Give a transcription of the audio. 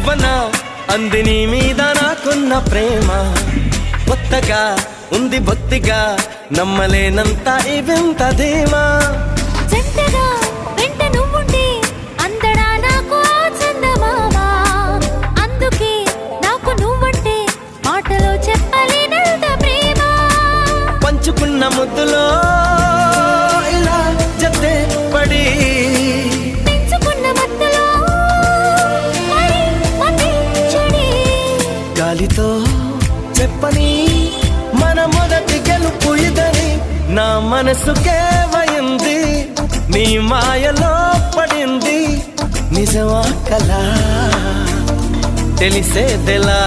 చెప్పనా అంది నీ మీద నాకున్న ప్రేమ కొత్తగా ఉంది బొత్తిగా నమ్మలేనంత ఈ వింత ధీమా జంటగా వెంట నువ్వుంటే అందడా నాకు ఆ చందమామ అందుకే నాకు నువ్వంటే మాటలో చెప్పలేనంత ప్రేమ పంచుకున్న ముద్దులో ఇలా జతే పడి పెంచుకున్న మత్తులో మరి మతి చెడి గాలితో చెప్పని మన మొదటి గెలుపు ఇదని నా మనసుకే వయింది నీ మాయలో పడింది నిజమా కలా తెలిసేదెలా